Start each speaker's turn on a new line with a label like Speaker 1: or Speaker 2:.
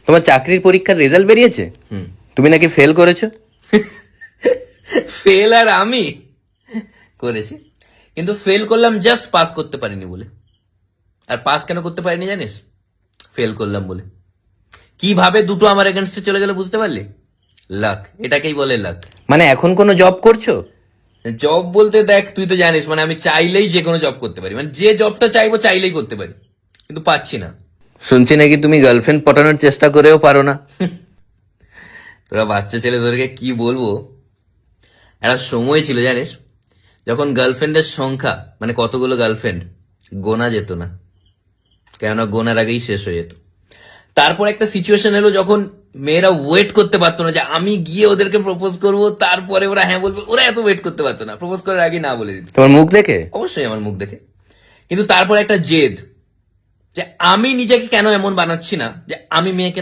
Speaker 1: তোমার চাকরির পরীক্ষার রেজাল্ট বেরিয়েছে? তুমি নাকি ফেল করেছো?
Speaker 2: ফেল আর আমি করেছি, কিন্তু ফেল করলাম জাস্ট পাস করতে পারিনি বলে। আর পাস কেন করতে পারিনি জানিস? ফেল করলাম বলে। কিভাবে দুটো আমার এগেনস্টে চলে গেল বুঝতে পারলি? লাক, এটাকেই বলে লাক।
Speaker 1: মানে এখন কোনো জব করছো?
Speaker 2: জব বলতে দেখ, তুই তো জানিস মানে আমি চাইলেই যে কোনো জব করতে পারি, মানে যে জবটা চাইবো চাইলেই করতে পারি, কিন্তু পাচ্ছি না।
Speaker 1: শুনছি নাকি তুমি গার্লফ্রেন্ড পটানোর চেষ্টা করেও পারো না।
Speaker 2: তোরা বাচ্চা ছেলে, তোদেরকে কি বলবো, একটা সময় ছিল জানিস যখন গার্লফ্রেন্ডের সংখ্যা মানে কতগুলো গার্লফ্রেন্ড গোনা যেত না, কেননা গোনার আগেই শেষ হয়ে যেত। তারপর একটা সিচুয়েশন এলো যখন মেয়েরা ওয়েট করতে পারতো না যে আমি গিয়ে ওদেরকে প্রপোজ করব, তারপরে ওরা হ্যাঁ বলবে, ওরা এত ওয়েট করতে পারতো না, প্রপোজ করার আগে না বলে দিত।
Speaker 1: তোমার মুখ দেখে?
Speaker 2: অবশ্যই আমার মুখ দেখে, কিন্তু তারপর একটা জেদ যে আমি নিজেকে কেন এমন বানাচ্ছি না যে আমি মেয়েকে